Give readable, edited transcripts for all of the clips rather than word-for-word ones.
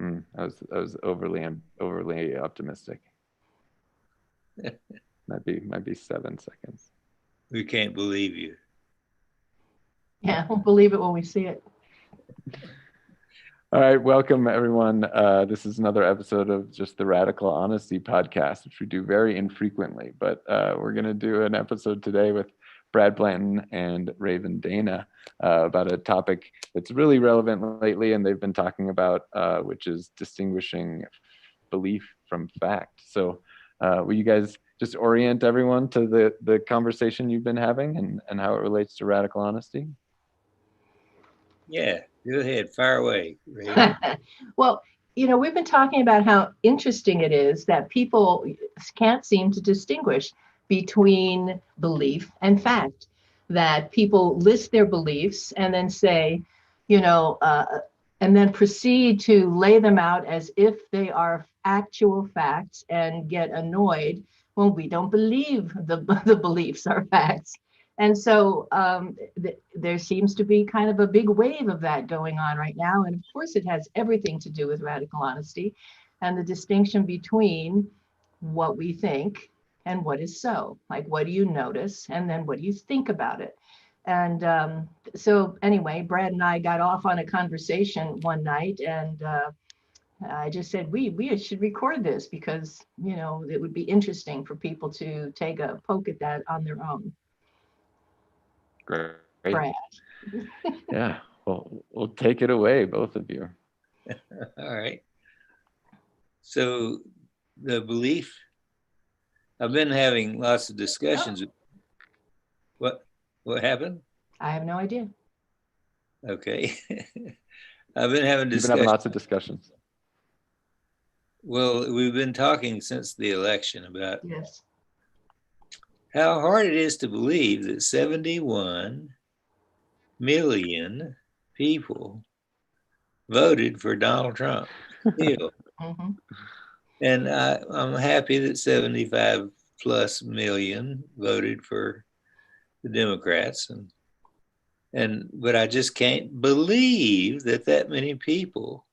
I was overly optimistic. Might be 7 seconds. We can't believe you. Yeah, we'll believe it when we see it. All right, welcome everyone. This is another episode of just the Radical Honesty podcast, which we do very infrequently, but we're going to do an episode today with Brad Blanton and Raven Dana about a topic that's really relevant lately, and they've been talking about, which is distinguishing belief from fact. So will you guys just orient everyone to the conversation you've been having and how it relates to radical honesty? Yeah, go ahead, fire away, Raven. Well, we've been talking about how interesting it is that people can't seem to distinguish between belief and fact, that people list their beliefs and then say, and then proceed to lay them out as if they are actual facts and get annoyed when we don't believe the beliefs are facts. And so there seems to be kind of a big wave of that going on right now. And of course, it has everything to do with radical honesty and the distinction between what we think and what is so. Like, what do you notice? And then what do you think about it? And so anyway, Brad and I got off on a conversation one night, and I just said, we should record this because, it would be interesting for people to take a poke at that on their own. Great. Brad. Yeah, well, we'll take it away, both of you. All right. So the belief, I've been having lots of discussions. What happened? I have no idea. Okay. I've been having discussions. You've been having lots of discussions. Well, we've been talking since the election about Yes. how hard it is to believe that 71 million people voted for Donald Trump. Still. Mm-hmm. And I'm happy that 75 plus million voted for the Democrats. But I just can't believe that many people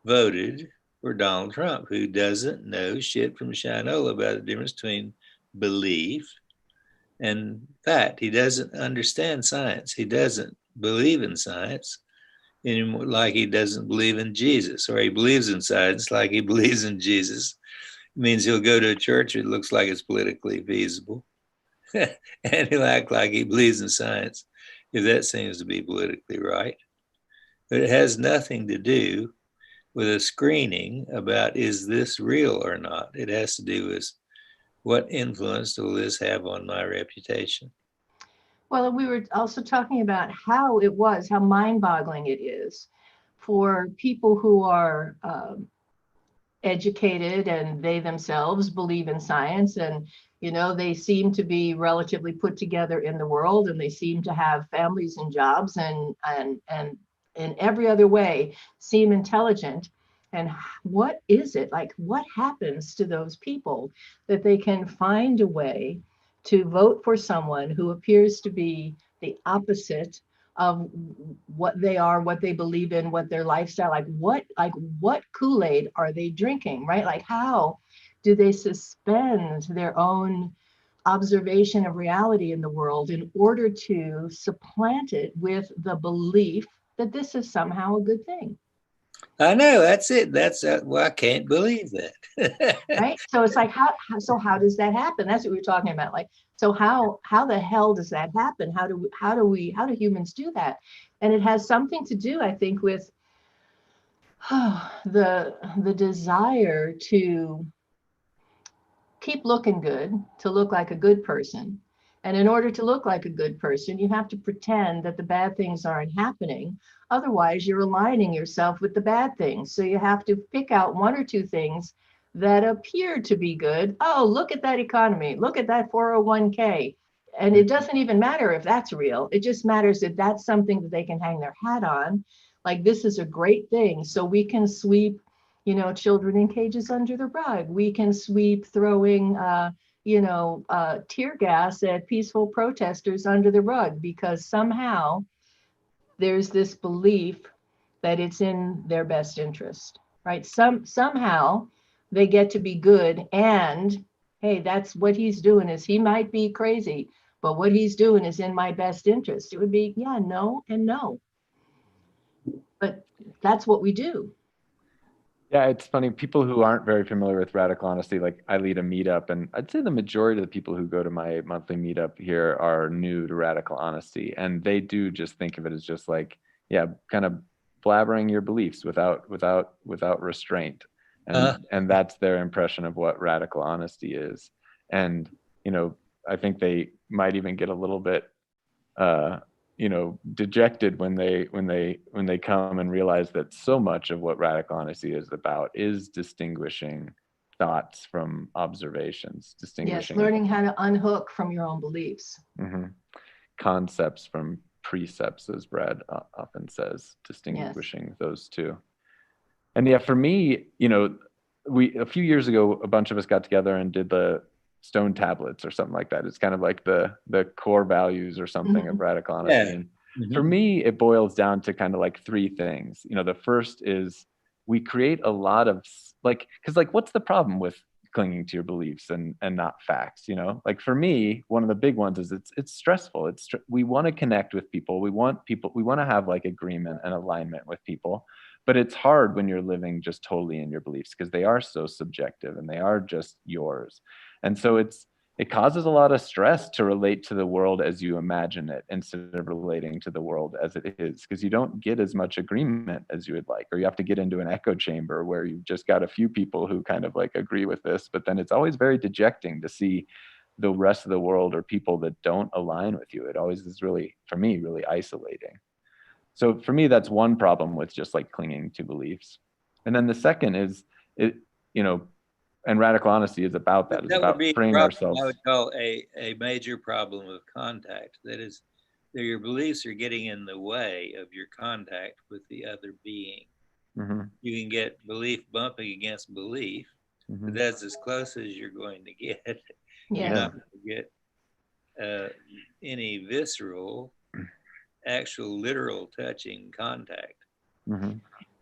voted for Donald Trump, who doesn't know shit from Shinola about the difference between belief and fact. He doesn't understand science. He doesn't believe in science anymore, like he doesn't believe in Jesus, or he believes in science like he believes in Jesus. It means he'll go to a church that looks like it's politically feasible, and he'll act like he believes in science if that seems to be politically right. But it has nothing to do with a screening about is this real or not. It has to do with what influence will this have on my reputation. Well, we were also talking about how mind-boggling it is for people who are educated and they themselves believe in science, and they seem to be relatively put together in the world, and they seem to have families and jobs and in every other way seem intelligent. And what is it like? What happens to those people that they can find a way to vote for someone who appears to be the opposite of what they are, what they believe in, what their lifestyle, what Kool-Aid are they drinking, right? Like, how do they suspend their own observation of reality in the world in order to supplant it with the belief that this is somehow a good thing? I know, that's it. Well, I can't believe that. Right? So it's like, how does that happen? That's what we were talking about. Like, so how the hell does that happen? How do humans do that? And it has something to do, I think, with the desire to keep looking good, to look like a good person. And in order to look like a good person, you have to pretend that the bad things aren't happening. Otherwise, you're aligning yourself with the bad things. So you have to pick out one or two things that appear to be good. Oh, look at that economy. Look at that 401k. And it doesn't even matter if that's real. It just matters that that's something that they can hang their hat on. Like, this is a great thing. So we can sweep, children in cages under the rug. We can sweep throwing, tear gas at peaceful protesters under the rug, because somehow there's this belief that it's in their best interest. right? Somehow they get to be good, and hey, that's what he's doing. Is he might be crazy, but what he's doing is in my best interest. It would be, yeah, no and no, but that's what we do. Yeah, it's funny. People who aren't very familiar with radical honesty, like I lead a meetup, and I'd say the majority of the people who go to my monthly meetup here are new to radical honesty, and they do just think of it as just like, yeah, kind of blabbering your beliefs without restraint, Uh, and that's their impression of what radical honesty is. And you know, I think they might even get a little bit uh, dejected when they come and realize that so much of what radical honesty is about is distinguishing thoughts from observations, Yes, distinguishing learning how to unhook from your own beliefs. mhm, concepts from precepts, as Brad often says, Yes. distinguishing those two. And yeah, for me, we a few years ago, a bunch of us got together and did the stone tablets or something like that. It's kind of like the core values or something of Mhm. radical yeah. honesty. And for Mhm. me, it boils down to kind of like three things. The first is we create a lot of like, because like, what's the problem with clinging to your beliefs and not facts? Like for me, one of the big ones is it's stressful. We want to connect with people. We want to have like agreement and alignment with people, but it's hard when you're living just totally in your beliefs because they are so subjective and they are just yours. And so it causes a lot of stress to relate to the world as you imagine it instead of relating to the world as it is, because you don't get as much agreement as you would like, or you have to get into an echo chamber where you've just got a few people who kind of like agree with this, but then it's always very dejecting to see the rest of the world or people that don't align with you. It always is really, for me, really isolating. So for me, that's one problem with just like clinging to beliefs. And then the second is it, you know, and radical honesty is about that. It's That would about be a freeing problem I ourselves. would call a major problem of contact. That is, that your beliefs are getting in the way of your contact with the other being. Hmm. You can get belief bumping against belief, but Hmm. that's as close as you're going to get. You're Yes. Yeah. not going to get uh, any visceral, actual, literal touching contact. Hmm.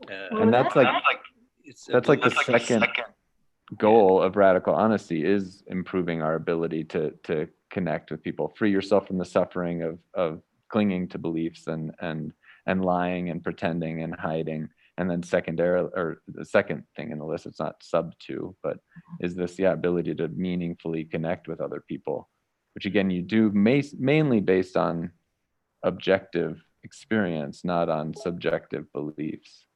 Well, And that's It's a that's like the belief. second Yeah. goal of radical honesty is improving our ability to connect with people, free yourself from the suffering of clinging to beliefs and lying and pretending and hiding. And then secondary, or the second thing in the list, it's not sub two, but is this, yeah, ability to meaningfully connect with other people, which again you do mainly based on objective experience, not on subjective beliefs.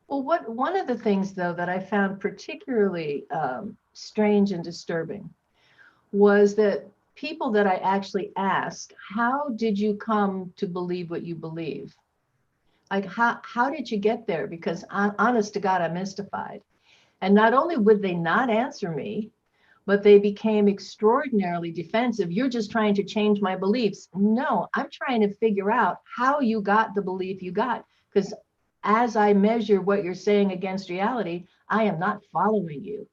well. What one of the things though that I found particularly strange and disturbing was that people that I actually asked, how did you come to believe what you believe? Like, how did you get there? Because honest to God, I'm mystified. And not only would they not answer me, but they became extraordinarily defensive. You're just trying to change my beliefs. No, I'm trying to figure out how you got the belief you got. Because as I measure what you're saying against reality, I am not following you.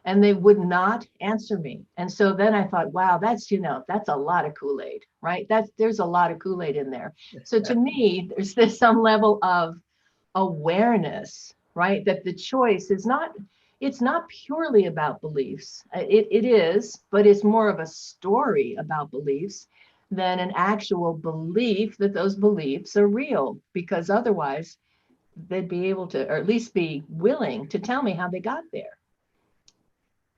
And they would not answer me. And so then I thought, wow, that's a lot of Kool-Aid, right? There's a lot of Kool-Aid in there. So to me, there's this some level of awareness, right? That the choice is not, it's not purely about beliefs. It is, but it's more of a story about beliefs than an actual belief that those beliefs are real, because otherwise they'd be able to, or at least be willing to tell me how they got there.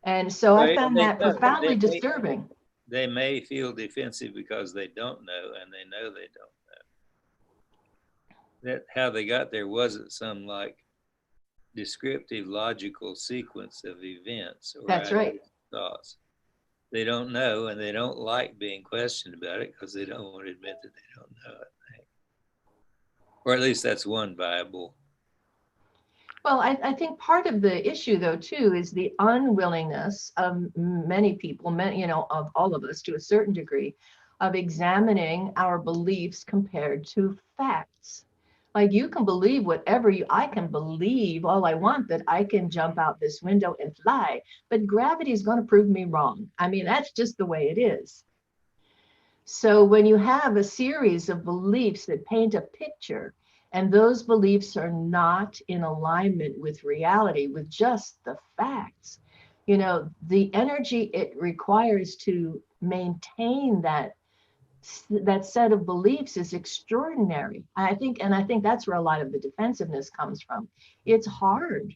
And so I Well, found they that don't. profoundly disturbing. They may feel defensive because they don't know, and they know they don't know. That how they got there wasn't some like descriptive logical sequence of events or That's right. ideas, thoughts. They don't know, and they don't like being questioned about it because they don't want to admit that they don't know it. I think. Or at least that's one viable. Well, I think part of the issue, though, too, is the unwillingness of many people, of all of us to a certain degree, of examining our beliefs compared to facts. Like you can believe I can believe all I want that I can jump out this window and fly, but gravity is going to prove me wrong. I mean, that's just the way it is. So when you have a series of beliefs that paint a picture, And those beliefs are not in alignment with reality, with just the facts. The energy it requires to maintain that set of beliefs is extraordinary. I think that's where a lot of the defensiveness comes from. It's hard.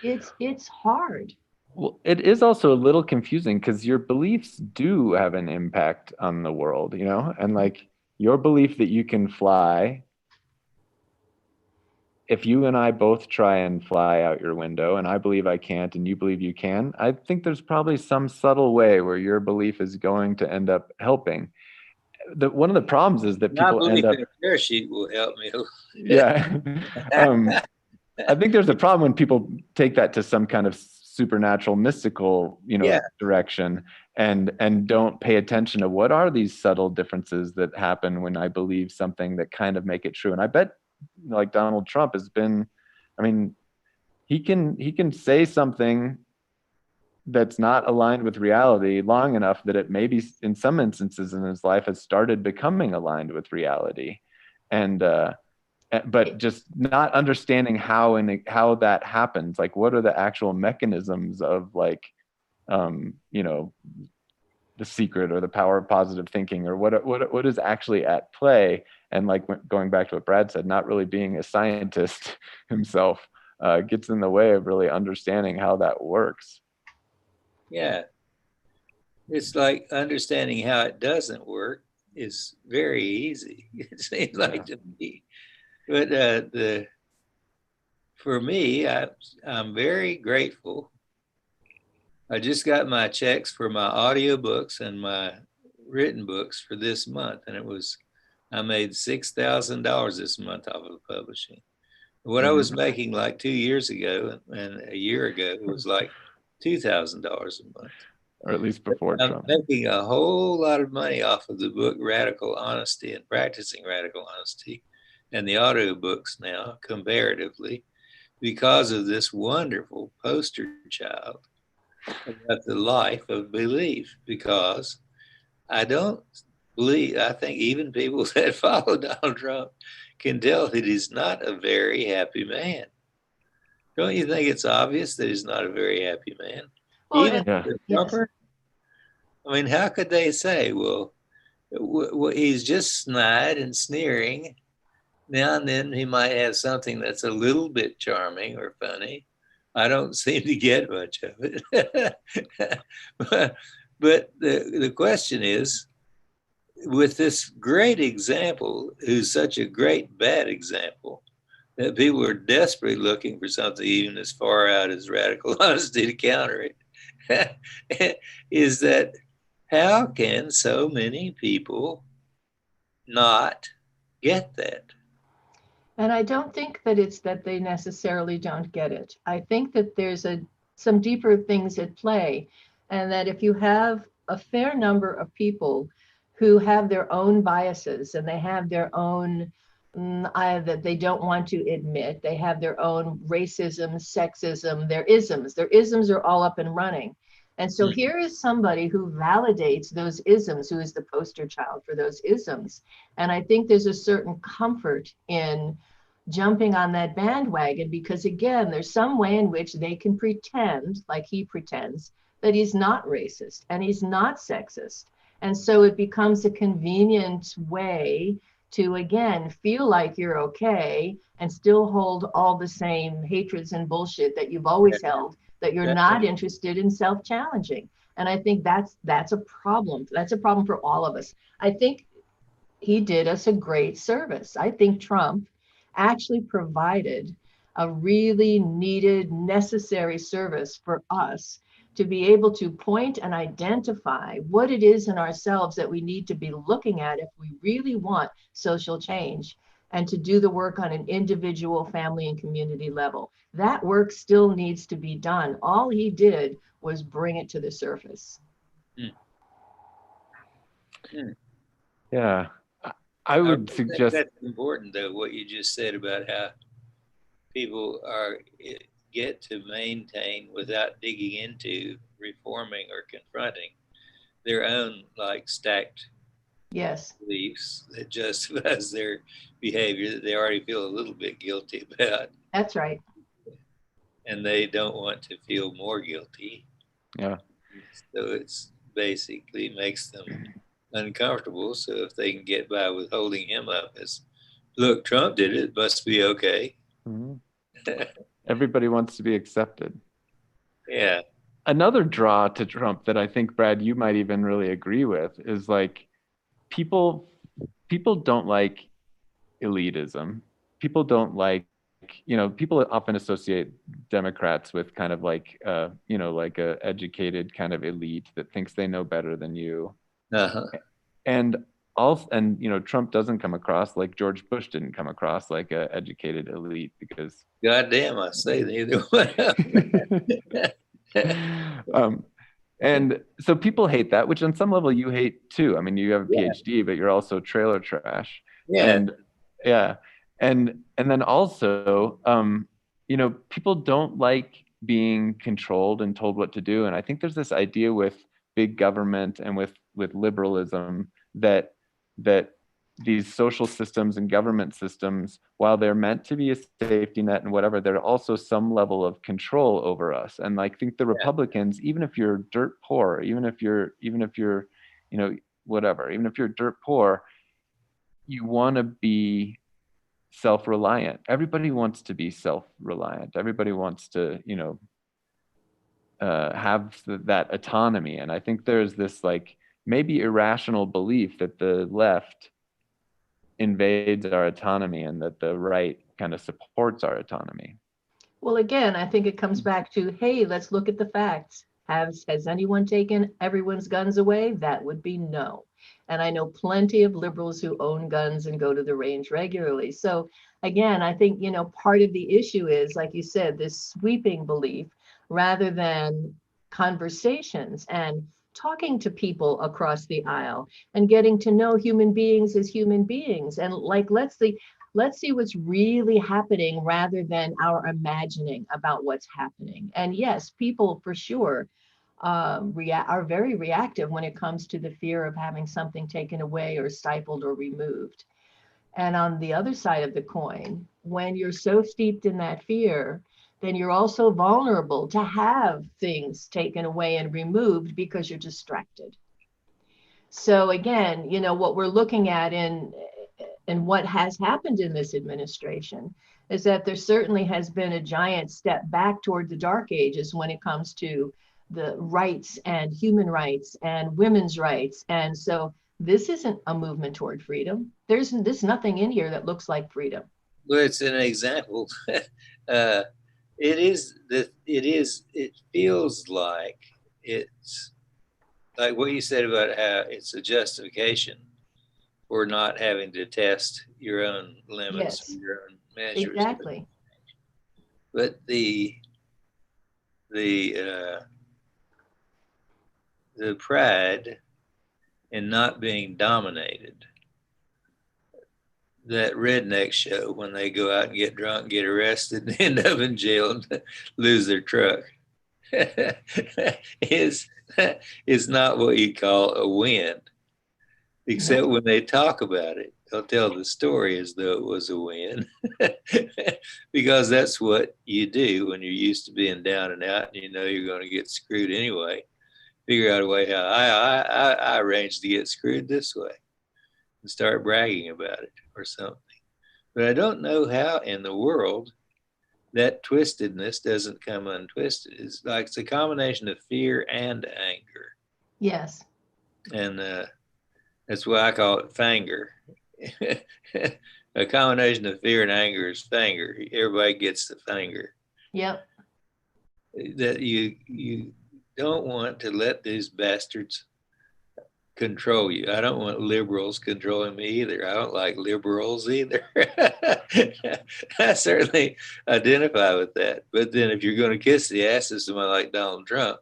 It's hard. Well, it is also a little confusing because your beliefs do have an impact on the world, and like your belief that you can fly, if you and I both try and fly out your window and I believe I can't and you believe you can, I think there's probably some subtle way where your belief is going to end up helping. One of the problems is that My people end belief up, in a parachute will help me. yeah. I think there's a problem when people take that to some kind of supernatural, mystical, Yeah. direction, and don't pay attention to what are these subtle differences that happen when I believe something that kind of make it true. And I bet, like Donald Trump has been, I mean, he can say something that's not aligned with reality long enough that it maybe in some instances in his life has started becoming aligned with reality, and but just not understanding how that happens, like what are the actual mechanisms of like the secret or the power of positive thinking, or what is actually at play. And like going back to what Brad said, not really being a scientist himself gets in the way of really understanding how that works. Yeah. It's like understanding how it doesn't work is very easy. It seems like to me. But for me, I'm very grateful. I just got my checks for my audiobooks and my written books for this month, and I made $6,000 this month off of publishing. What I was making like 2 years ago and a year ago, it was like $2,000 a month. Or at least before I'm Trump. making a whole lot of money off of the book Radical Honesty and Practicing Radical Honesty and the audiobooks now, comparatively, because of this wonderful poster child about the life of belief. Because I don't believe, I think even people that follow Donald Trump can tell that he's not a very happy man. Don't you think it's obvious that he's not a very happy man? Well, Even the Trumper, I mean, how could they say, well, he's just snide and sneering. Now and then he might have something that's a little bit charming or funny. I don't seem to get much of it. but the question is, with this great example, who's such a great bad example, that people are desperately looking for something even as far out as radical honesty to counter it, is that how can so many people not get that? and I don't think that it's that they necessarily don't get it. I think that there's some deeper things at play, and that if you have a fair number of people who have their own biases and they have their own that they don't want to admit, they have their own racism, sexism, their isms are all up and running. And so here is somebody who validates those isms, who is the poster child for those isms. And I think there's a certain comfort in jumping on that bandwagon because, again, there's some way in which they can pretend, like he pretends, that he's not racist and he's not sexist. And so it becomes a convenient way to, again, feel like you're okay and still hold all the same hatreds and bullshit that you've always held, that you're not interested in self-challenging. And I think that's a problem. That's a problem for all of us. I think he did us a great service. I think Trump actually provided a really needed, necessary service for us to be able to point and identify what it is in ourselves that we need to be looking at if we really want social change, and to do the work on an individual, family, and community level. That work still needs to be done. All he did was bring it to the surface. Yeah. I would suggest that's important, though, what you just said about how people get to maintain without digging into reforming or confronting their own like stacked Yes, beliefs that justifies their behavior that they already feel a little bit guilty about, that's right. and they don't want to feel more guilty. Yeah. So it's basically makes them uncomfortable. So if they can get by with holding him up as, look, Trump did it, must be okay. Mhm. Everybody wants to be accepted. Yeah. Another draw to Trump that I think, Brad, you might even really agree with is like people don't like elitism. People don't like, people often associate Democrats with kind of like, like a educated kind of elite that thinks they know better than you. Uh-huh. And Trump doesn't come across like George Bush didn't come across like a educated elite because Goddamn, I say neither one. um, and so people hate that, which on some level you hate too. I mean, you have a Yeah. PhD, but you're also trailer trash. Yeah. And yeah. And then also, people don't like being controlled and told what to do. And I think there's this idea with big government and with liberalism that these social systems and government systems, while they're meant to be a safety net and whatever, they're also some level of control over us. And like, think the Republicans, even if you're dirt poor, even if you're, whatever, even if you're dirt poor, you want to be self-reliant. Everybody wants to be self-reliant. Everybody wants to, have that autonomy. And I think there's this like maybe irrational belief that the left invades our autonomy and that the right kind of supports our autonomy. Well, again, I think it comes back to, hey, let's look at the facts. Has anyone taken everyone's guns away? That would be no. And I know plenty of liberals who own guns and go to the range regularly. So again, I think, part of the issue is, like you said, this sweeping belief rather than conversations and talking to people across the aisle and getting to know human beings as human beings. And like, let's see what's really happening rather than our imagining about what's happening. And yes, people for sure are very reactive when it comes to the fear of having something taken away or stifled or removed. And on the other side of the coin, when you're so steeped in that fear, then you're also vulnerable to have things taken away and removed because you're distracted. So again, what we're looking at in what has happened in this administration is that there certainly has been a giant step back toward the dark ages when it comes to the rights and human rights and women's rights. And so this isn't a movement toward freedom. There's nothing in here that looks like freedom. Well, it's an example. It feels like it's like what you said about how it's a justification for not having to test your own limits, Yes, your own measures. exactly. But the pride in not being dominated, that redneck show when they go out and get drunk, get arrested, and end up in jail and lose their truck, is not what you call a win. Except when they talk about it, they'll tell the story as though it was a win. Because that's what you do when you're used to being down and out and you know you're going to get screwed anyway. Figure out a way how I arranged to get screwed this way and start bragging about it or something. But I don't know how in the world that twistedness doesn't come untwisted. It's like it's a combination of fear and anger. Yes. And that's why I call it fanger. A combination of fear and anger is fanger. Everybody gets the fanger. Yep. That you don't want to let these bastards control you. I don't want liberals controlling me either. I don't like liberals either. I certainly identify with that. But then if you're going to kiss the ass of somebody like Donald Trump,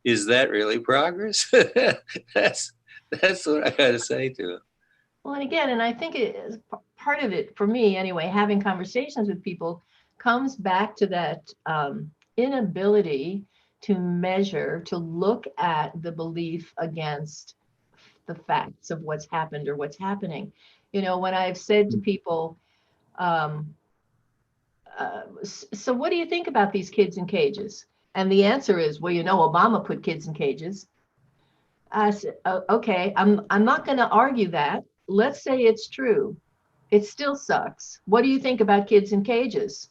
is that really progress? That's what I got to say to him. Well, and again, and I think it is part of it for me anyway, having conversations with people comes back to that inability to measure, to look at the belief against the facts of what's happened or what's happening. When I've said to people, um, so what do you think about these kids in cages? And the answer is, well, Obama put kids in cages. I said, okay, I'm not going to argue that. Let's say it's true. It still sucks. What do you think about kids in cages?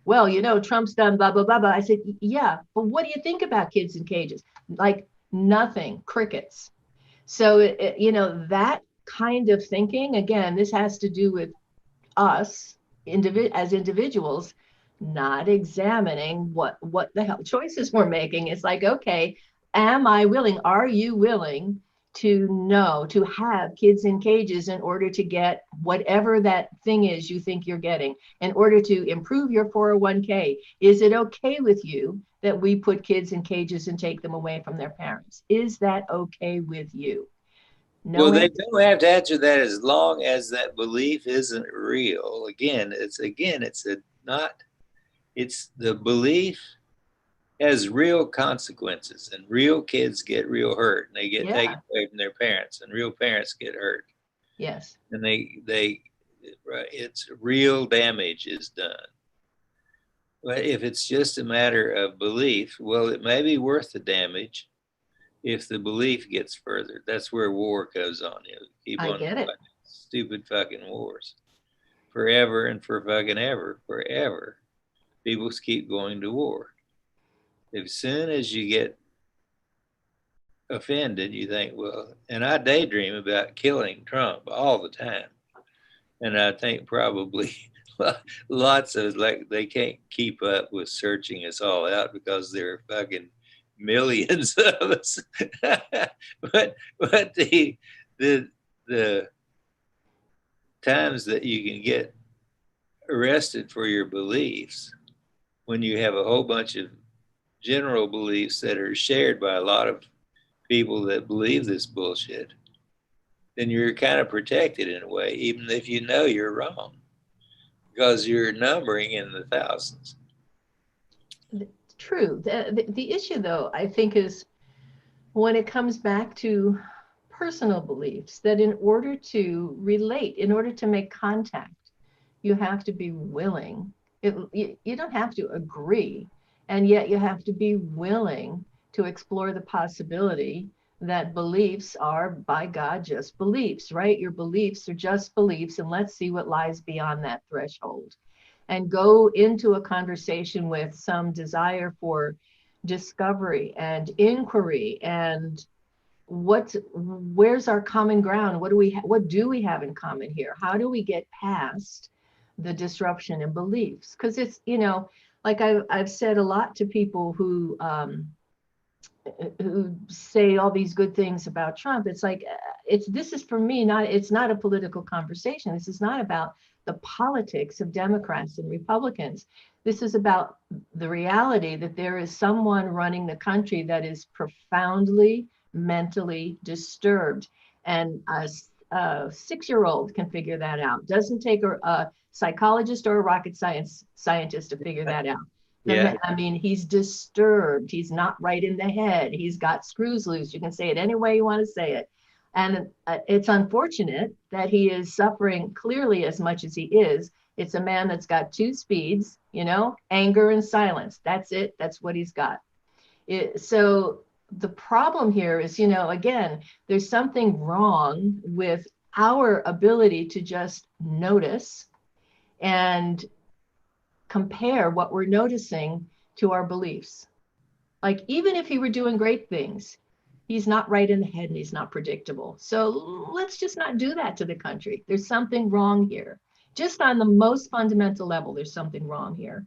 Well, Trump's done blah, blah, blah, blah. I said, yeah, but what do you think about kids in cages? Like nothing, crickets. So, that kind of thinking, again, this has to do with us as individuals, not examining what the hell choices we're making. It's like, okay, are you willing to have kids in cages in order to get whatever that thing is you think you're getting, in order to improve your 401k? Is it okay with you that we put kids in cages and take them away from their parents? Is that okay with you? No. Well, they don't have to answer that as long as that belief isn't real. It's the belief has real consequences, and real kids get real hurt, and they get taken away from their parents, and real parents get hurt. Yes. And it's real damage is done. But if it's just a matter of belief, well, it may be worth the damage if the belief gets further. That's where war goes on. Keep on get it. Stupid fucking wars. Forever and for fucking ever, forever. People keep going to war. As soon as you get offended, you think, well, and I daydream about killing Trump all the time. And I think probably lots of, they can't keep up with searching us all out because there are fucking millions of us. but the times that you can get arrested for your beliefs, when you have a whole bunch of general beliefs that are shared by a lot of people that believe this bullshit, then you're kind of protected in a way, even if you know you're wrong, because you're numbering in the thousands. True. The issue, though, I think, is when it comes back to personal beliefs, that in order to relate, in order to make contact, you have to be willing. You don't have to agree, and yet you have to be willing to explore the possibility that beliefs are, by God, just beliefs, right? Your beliefs are just beliefs, and let's see what lies beyond that threshold. And go into a conversation with some desire for discovery and inquiry, and where's our common ground? What do we have in common here? How do we get past the disruption in beliefs? Because it's, like I've said a lot to people who say all these good things about Trump. It's like, this is for me, it's not a political conversation. This is not about the politics of Democrats and Republicans. This is about the reality that there is someone running the country that is profoundly mentally disturbed. And a 6-year-old can figure that out. Doesn't take a psychologist or a rocket scientist to figure that out. Yeah. I mean, he's disturbed. He's not right in the head. He's got screws loose. You can say it any way you want to say it. And it's unfortunate that he is suffering clearly as much as he is. It's a man that's got 2 speeds, anger and silence. That's it. That's what he's got. So the problem here is, again, there's something wrong with our ability to just notice and compare what we're noticing to our beliefs. Like, even if he were doing great things, he's not right in the head and he's not predictable. So let's just not do that to the country. There's something wrong here. Just on the most fundamental level, there's something wrong here.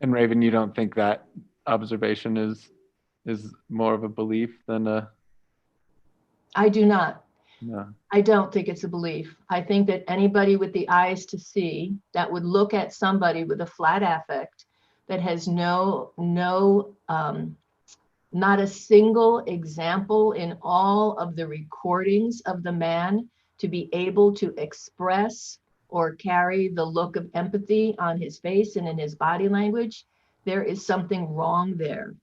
And Raven, you don't think that observation is more of a belief than a... I do not. No. I don't think it's a belief. I think that anybody with the eyes to see, that would look at somebody with a flat affect, that has not a single example in all of the recordings of the man to be able to express or carry the look of empathy on his face and in his body language, there is something wrong there.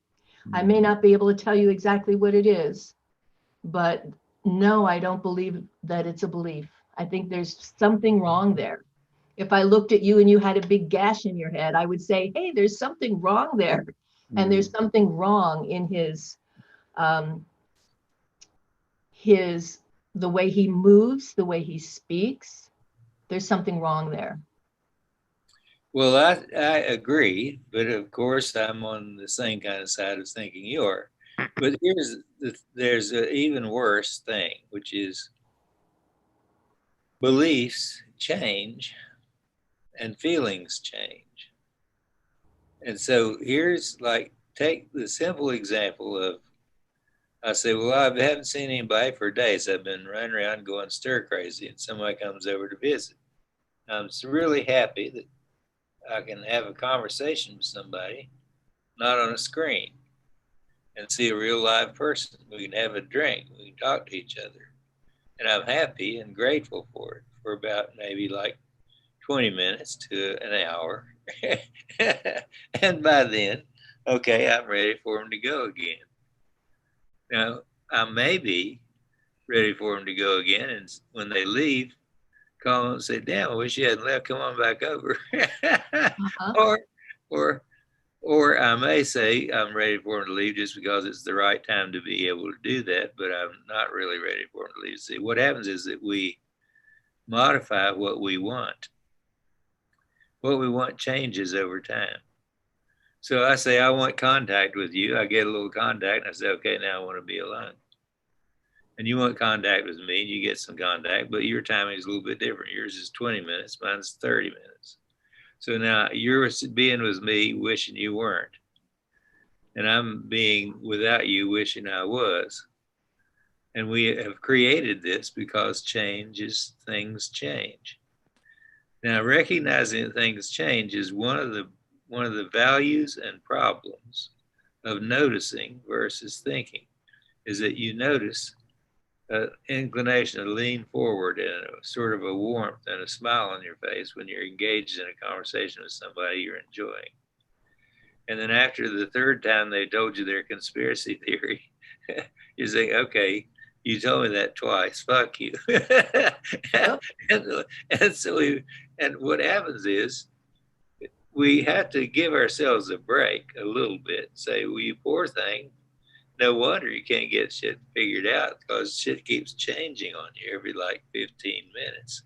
I may not be able to tell you exactly what it is, but no, I don't believe that it's a belief. I think there's something wrong there. If I looked at you and you had a big gash in your head, I would say, hey, there's something wrong there. And there's something wrong in um, his, the way he moves, the way he speaks. There's something wrong there. Well, I agree, but of course I'm on the same kind of side of thinking you are. But there's an even worse thing, which is beliefs change and feelings change. And so here's like, take the simple example of, I say, well, I haven't seen anybody for days. I've been running around going stir crazy, and somebody comes over to visit. I'm really happy that I can have a conversation with somebody, not on a screen, and see a real live person. We can have a drink, we can talk to each other. And I'm happy and grateful for it for about maybe like 20 minutes to an hour. And by then, okay, I'm ready for them to go again. Now, I may be ready for them to go again, and when they leave, call them and say, damn, I wish you hadn't left, come on back over. Uh-huh. or or or I may say I'm ready for them to leave just because it's the right time to be able to do that, but I'm not really ready for them to leave. See, what happens is that we modify what we want. What we want changes over time. So I say, I want contact with you. I get a little contact and I say, okay, now I want to be alone. And you want contact with me and you get some contact, but your timing is a little bit different. Yours is 20 minutes, mine's 30 minutes. So now you're being with me wishing you weren't. And I'm being without you wishing I was. And we have created this because things change. Now, recognizing that things change is one of the values and problems of noticing versus thinking, is that you notice an inclination to lean forward and a sort of a warmth and a smile on your face when you're engaged in a conversation with somebody you're enjoying. And then after the third time they told you their conspiracy theory, you say, okay, you told me that twice, fuck you. Yep. and so and what happens is we have to give ourselves a break a little bit. Say, well, you poor thing, no wonder you can't get shit figured out, because shit keeps changing on you every like 15 minutes,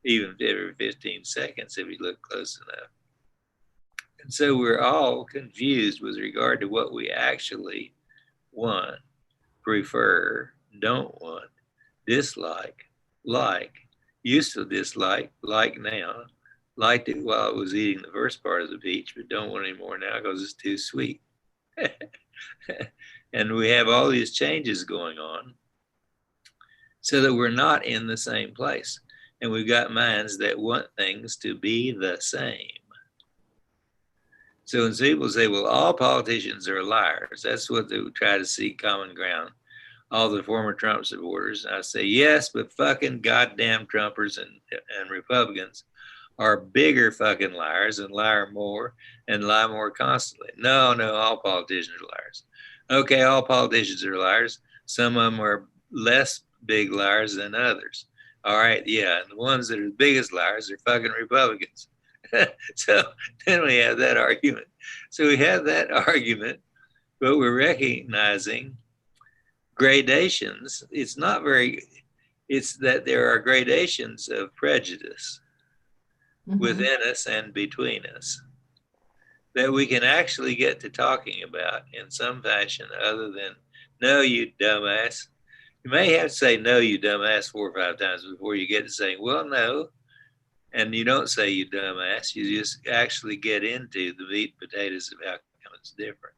even every 15 seconds if you look close enough. And so we're all confused with regard to what we actually want, prefer, don't want, dislike, like, used to dislike, like now, liked it while I was eating the first part of the peach, but don't want any more now because it's too sweet. And we have all these changes going on so that we're not in the same place. And we've got minds that want things to be the same. So when people say, well, all politicians are liars, that's what they would try to seek common ground. All the former Trump supporters. I say, yes, but fucking goddamn Trumpers and Republicans are bigger fucking liars and lie more constantly. No, all politicians are liars. Okay, all politicians are liars. Some of them are less big liars than others. All right, yeah, and the ones that are the biggest liars are fucking Republicans. So then we have that argument. So we have that argument, but we're recognizing gradations. It's that there are gradations of prejudice within us and between us that we can actually get to talking about in some fashion other than, no, you dumbass. You may have to say, no, you dumbass 4 or 5 times before you get to saying, well, no. And you don't say you dumbass. You just actually get into the meat and potatoes of how come it's different.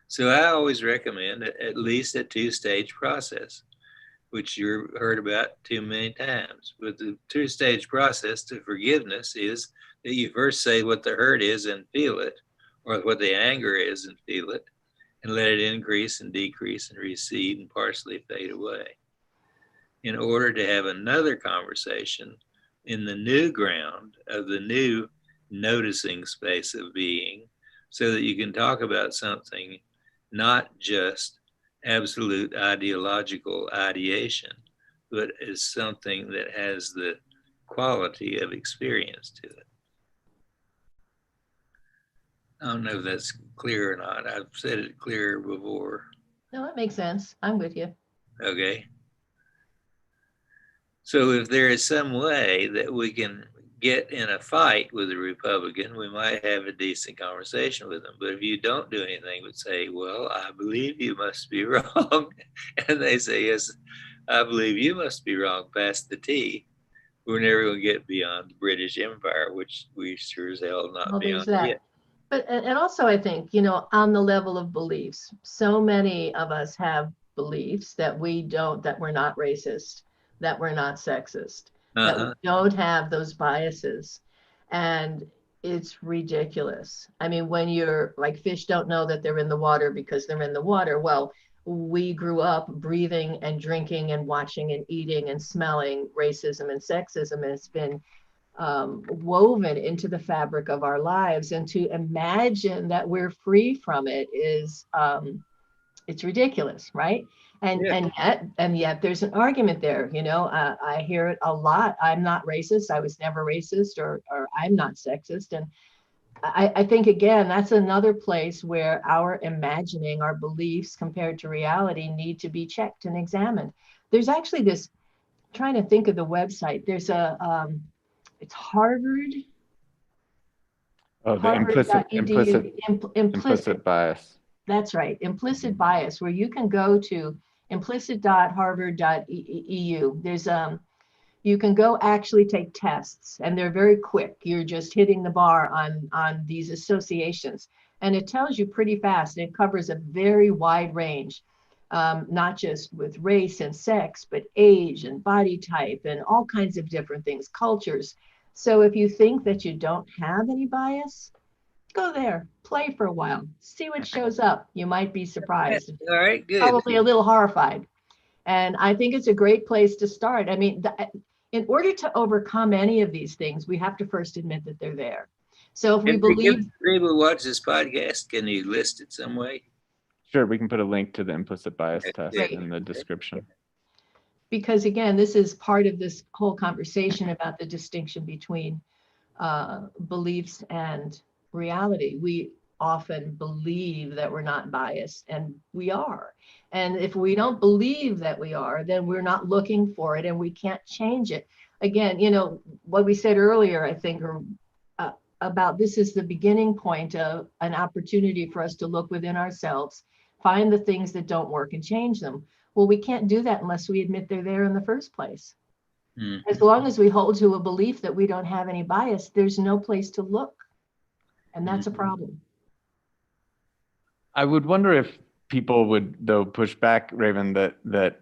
So I always recommend at least a 2-stage process, which you've heard about too many times. But the 2-stage process to forgiveness is that you first say what the hurt is and feel it, or what the anger is and feel it, and let it increase and decrease and recede and partially fade away, in order to have another conversation in the new ground of the new noticing space of being, so that you can talk about something not just absolute ideological ideation, but as something that has the quality of experience to it. I don't know if that's clear or not. I've said it clearer before. No, that makes sense. I'm with you. Okay. So if there is some way that we can get in a fight with a Republican, we might have a decent conversation with them. But if you don't do anything but say, well, I believe you must be wrong, and they say, yes, I believe you must be wrong, pass the tea, we're never going to get beyond the British Empire, which we sure as hell not Well, beyond there's that. yet. But, and also I think, you know, on the level of beliefs, so many of us have beliefs that that we're not racist, that we're not sexist, that we don't have those biases. And it's ridiculous. I mean, when you're like, fish don't know that they're in the water because they're in the water. Well, we grew up breathing and drinking and watching and eating and smelling racism and sexism. And it's been woven into the fabric of our lives, and to imagine that we're free from it is it's ridiculous, right? And yet there's an argument there. You know, I hear it a lot. I'm not racist. I was never racist, or I'm not sexist. And I think, again, that's another place where our imagining, our beliefs compared to reality need to be checked and examined. There's actually this, trying to think of the website, there's a it's Harvard. Oh, the implicit bias. That's right, implicit bias, where you can go to implicit.harvard.edu. There's you can go actually take tests, and they're very quick. You're just hitting the bar on these associations, and it tells you pretty fast. It covers a very wide range, not just with race and sex, but age and body type and all kinds of different things, cultures. So if you think that you don't have any bias, go there, play for a while, see what shows up. You might be surprised. All right, good. Probably a little horrified. And I think it's a great place to start. I mean, in order to overcome any of these things, we have to first admit that they're there. So if we believe people watch this podcast, can you list it some way? Sure, we can put a link to the implicit bias test in the description. Because again, this is part of this whole conversation about the distinction between beliefs and reality. We often believe that we're not biased, and we are. And if we don't believe that we are, then we're not looking for it, and we can't change it. Again, you know, what we said earlier, I think, about this is the beginning point of an opportunity for us to look within ourselves, find the things that don't work and change them. Well, we can't do that unless we admit they're there in the first place. Mm-hmm. As long as we hold to a belief that we don't have any bias, there's no place to look. And that's a problem. I would wonder if people would, though, push back, Raven, that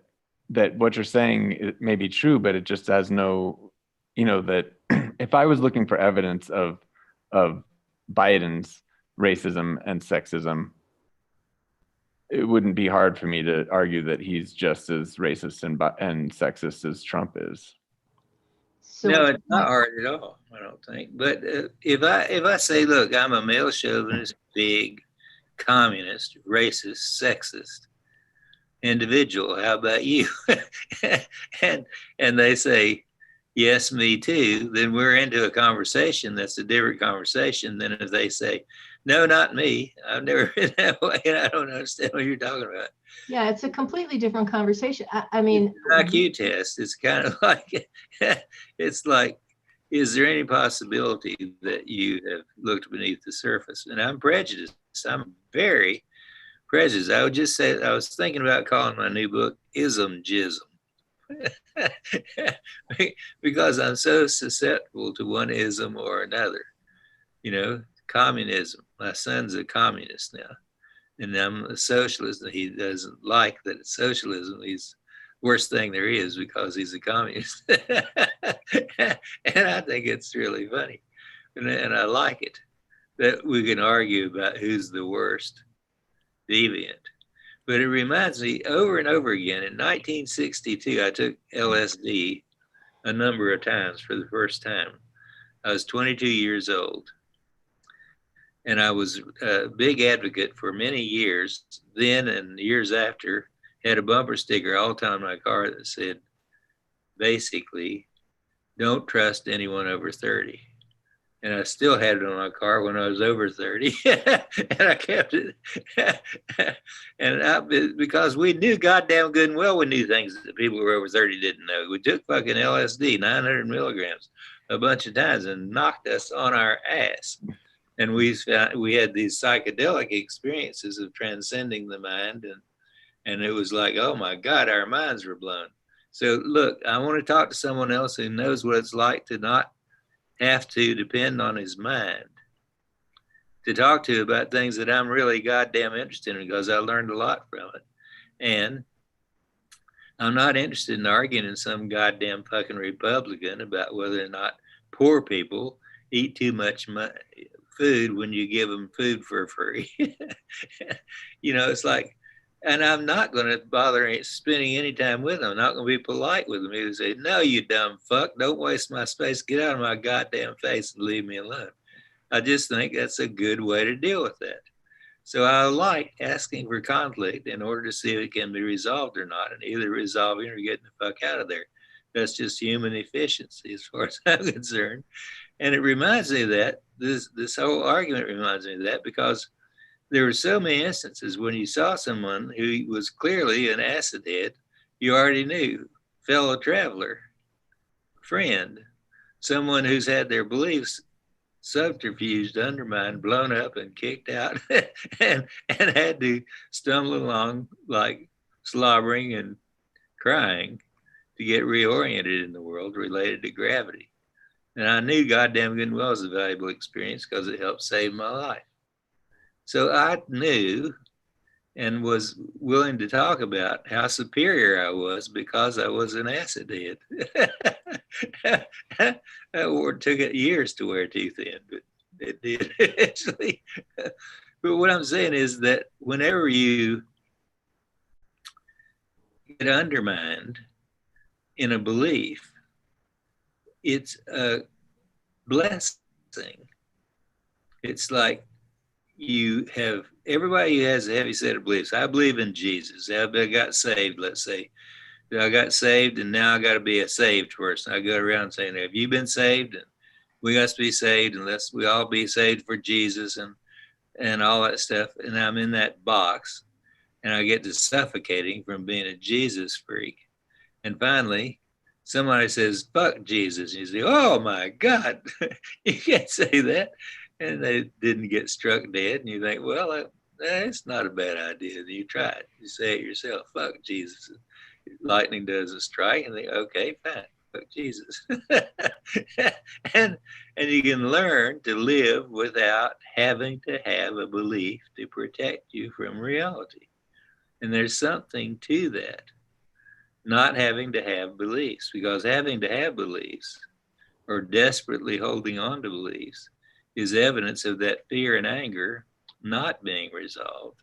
what you're saying may be true, but it just has no, you know, that if I was looking for evidence of Biden's racism and sexism, it wouldn't be hard for me to argue that he's just as racist and sexist as Trump is. So no, it's not hard at all, I don't think. But if I say, look, I'm a male chauvinist, big, communist, racist, sexist individual, how about you? and they say, yes, me too, then we're into a conversation that's a different conversation than if they say, no, not me. I've never been that way, and I don't understand what you're talking about. Yeah, it's a completely different conversation. I mean, it's an IQ test. It's kind of like, it's like, is there any possibility that you have looked beneath the surface? And I'm prejudiced. I'm very prejudiced. I would just say, I was thinking about calling my new book Ism Jism. Because I'm so susceptible to one ism or another. You know, communism. My son's a communist now, and I'm a socialist, and he doesn't like that it's socialism. He's the worst thing there is because he's a communist. And I think it's really funny, and I like it that we can argue about who's the worst deviant. But it reminds me over and over again, in 1962, I took LSD a number of times for the first time. I was 22 years old. And I was a big advocate for many years, then and years after, had a bumper sticker all the time in my car that said, basically, don't trust anyone over 30. And I still had it on my car when I was over 30. And I kept it. Because we knew goddamn good and well we knew things that people who were over 30 didn't know. We took fucking LSD, 900 milligrams, a bunch of times and knocked us on our ass. And we had these psychedelic experiences of transcending the mind. And it was like, oh my God, our minds were blown. So look, I want to talk to someone else who knows what it's like to not have to depend on his mind to talk to about things that I'm really goddamn interested in, because I learned a lot from it. And I'm not interested in arguing in some goddamn fucking Republican about whether or not poor people eat too much food when you give them food for free. It's like, and I'm not going to bother spending any time with them. I'm not going to be polite with them. He would say, no, you dumb fuck, don't waste my space. Get out of my goddamn face and leave me alone. I just think that's a good way to deal with that. So I like asking for conflict in order to see if it can be resolved or not, and either resolving or getting the fuck out of there. That's just human efficiency as far as I'm concerned. And it reminds me of that. This whole argument reminds me of that, because there were so many instances when you saw someone who was clearly an acid head, you already knew, fellow traveler, friend, someone who's had their beliefs subterfuged, undermined, blown up, and kicked out, and had to stumble along like slobbering and crying to get reoriented in the world related to gravity. And I knew goddamn good and well it was a valuable experience because it helped save my life. So I knew and was willing to talk about how superior I was because I was an acid head. It took it years to wear too thin, but it did eventually. But what I'm saying is that whenever you get undermined in a belief, it's a blessing. It's like you have everybody who has a heavy set of beliefs. I believe in Jesus. I got saved, let's say. I got saved and now I got to be a saved person. I go around saying, have you been saved? And we got to be saved, and let's we all be saved for Jesus and all that stuff. And I'm in that box and I get to suffocating from being a Jesus freak. And finally, somebody says, fuck Jesus. And you say, oh my God, you can't say that. And they didn't get struck dead. And you think, well, it's not a bad idea. And you try it. You say it yourself, fuck Jesus. Lightning doesn't strike. And they, okay, fine, fuck Jesus. and you can learn to live without having to have a belief to protect you from reality. And there's something to that. Not having to have beliefs, because having to have beliefs or desperately holding on to beliefs is evidence of that fear and anger not being resolved.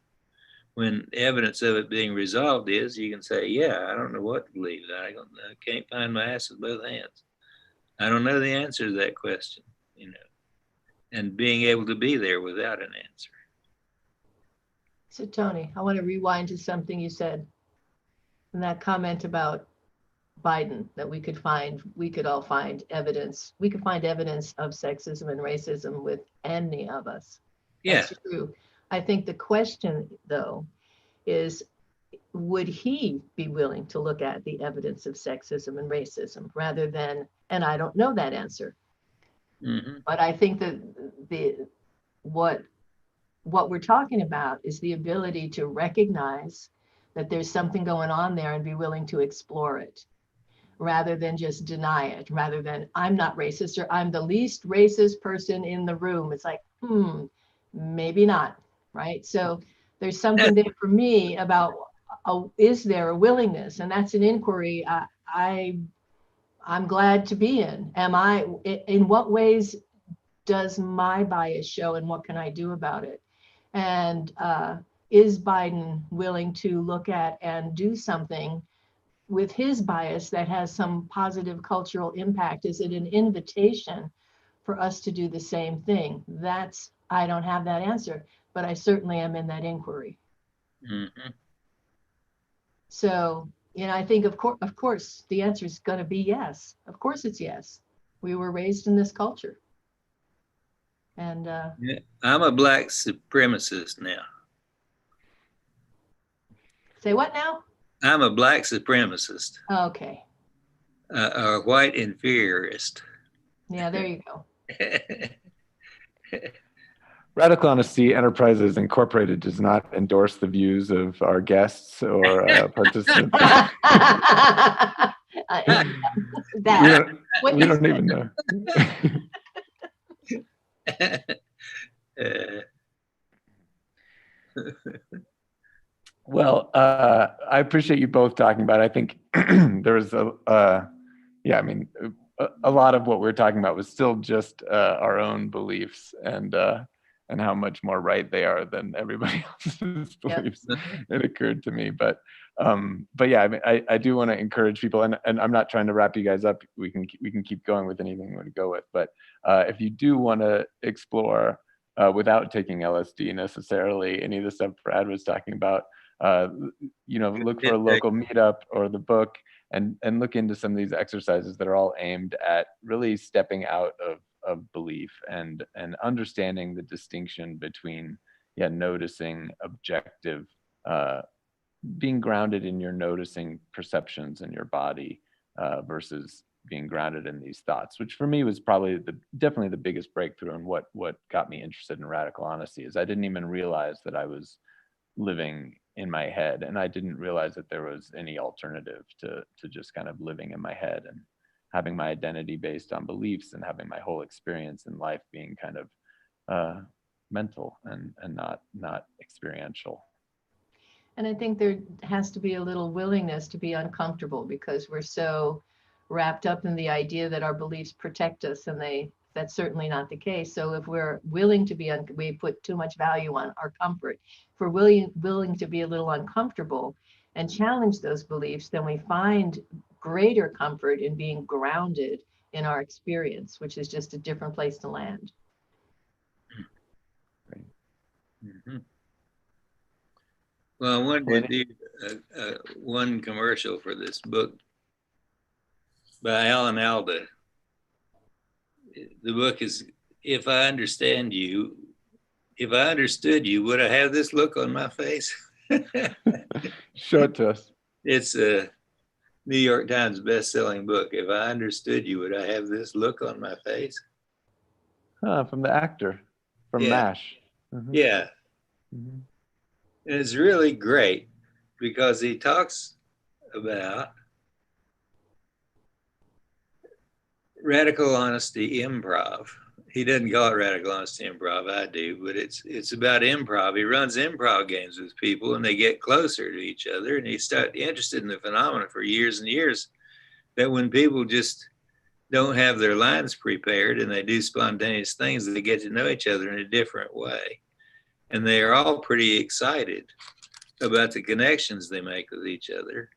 When evidence of it being resolved is, you can say, yeah, I don't know what to believe. I can't find my ass with both hands. I don't know the answer to that question, and being able to be there without an answer. So Tony, I want to rewind to something you said in that comment about Biden, that we could all find evidence. We could find evidence of sexism and racism with any of us. Yeah. That's true. I think the question, though, is would he be willing to look at the evidence of sexism and racism rather than, and I don't know that answer. Mm-hmm. But I think that what we're talking about is the ability to recognize that there's something going on there and be willing to explore it rather than just deny it, rather than I'm not racist or I'm the least racist person in the room. It's like, maybe not, right? So there's something there for me about, is there a willingness? And that's an inquiry I'm glad to be in. In what ways does my bias show and what can I do about it? And is Biden willing to look at and do something with his bias that has some positive cultural impact? Is it an invitation for us to do the same thing? I don't have that answer, but I certainly am in that inquiry. Mm-hmm. So, I think of course, the answer is going to be yes. Of course, it's yes. We were raised in this culture, and Yeah, I'm a black supremacist now. say what now? I'm a black supremacist, Okay, a white inferiorist. yeah, there you go. Radical Honesty Enterprises Incorporated does not endorse the views of our guests or participants. We don't even know. Well, I appreciate you both talking about it. I think there was a lot of what we're talking about was still just our own beliefs and how much more right they are than everybody else's beliefs. It occurred to me, but yeah, I mean, I do want to encourage people, and I'm not trying to wrap you guys up. We can keep going with anything you want to go with, but if you do want to explore without taking LSD necessarily any of the stuff Brad was talking about, look for a local meetup or the book, and look into some of these exercises that are all aimed at really stepping out of belief and understanding the distinction between noticing objective, being grounded in your noticing perceptions in your body versus being grounded in these thoughts, which for me was probably definitely the biggest breakthrough, and what got me interested in radical honesty is I didn't even realize that I was living in my head, and I didn't realize that there was any alternative to just kind of living in my head and having my identity based on beliefs and having my whole experience in life being kind of mental and not experiential. And I think there has to be a little willingness to be uncomfortable, because we're so wrapped up in the idea that our beliefs protect us, and that's certainly not the case. So if we're willing to we put too much value on our comfort. If we're willing to be a little uncomfortable and challenge those beliefs, then we find greater comfort in being grounded in our experience, which is just a different place to land. Right. Mm-hmm. Well, I wanted to do one commercial for this book by Alan Alda. The book is If I Understood You, Would I Have This Look on My Face? Show it to us. It's a New York Times best-selling book. If I understood you, would I have this look on my face? From the actor from MASH. Mm-hmm. Yeah. Mm-hmm. And it's really great because he talks about radical honesty improv. He doesn't call it radical honesty improv, I do, but it's about improv. He runs improv games with people and they get closer to each other, and he started interested in the phenomenon for years and years that when people just don't have their lines prepared and they do spontaneous things, they get to know each other in a different way. And they are all pretty excited about the connections they make with each other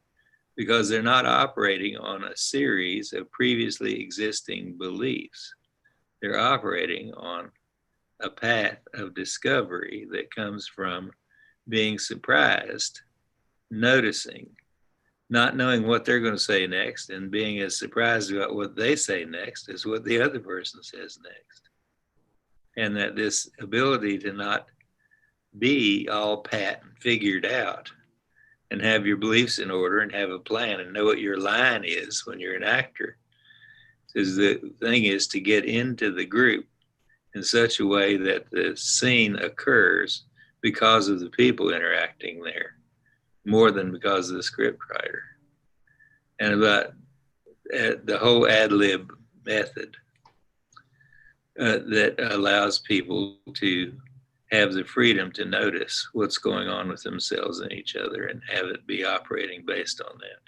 because they're not operating on a series of previously existing beliefs. They're operating on a path of discovery that comes from being surprised, noticing, not knowing what they're going to say next, and being as surprised about what they say next as what the other person says next. And that this ability to not be all pat and figured out and have your beliefs in order and have a plan and know what your line is when you're an actor, is the thing is to get into the group in such a way that the scene occurs because of the people interacting there more than because of the script writer. And about the whole ad lib method that allows people to have the freedom to notice what's going on with themselves and each other and have it be operating based on that.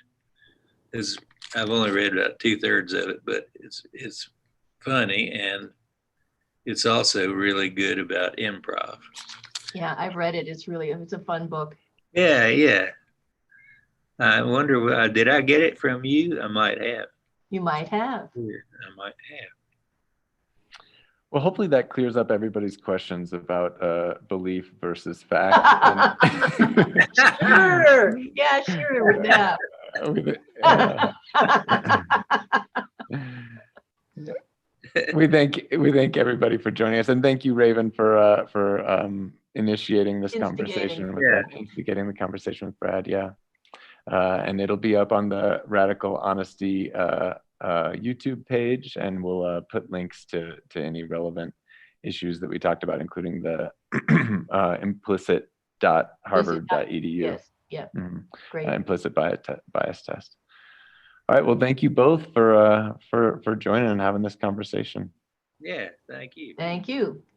I've only read about 2/3 of it, but it's funny, and it's also really good about improv. Yeah, I've read it. It's a fun book. Yeah. I wonder, did I get it from you? I might have. You might have. I might have. Well, hopefully that clears up everybody's questions about belief versus fact. Sure. Yeah, sure. Yeah. We thank everybody for joining us, and thank you, Raven, for initiating this conversation with Brad, instigating the conversation with Brad. Yeah, and it'll be up on the Radical Honesty YouTube page, and we'll put links to any relevant issues that we talked about, including the implicit.harvard.edu. Yes. Yeah. Great. Implicit bias test. All right. Well, thank you both for joining and having this conversation. Yeah. Thank you. Thank you.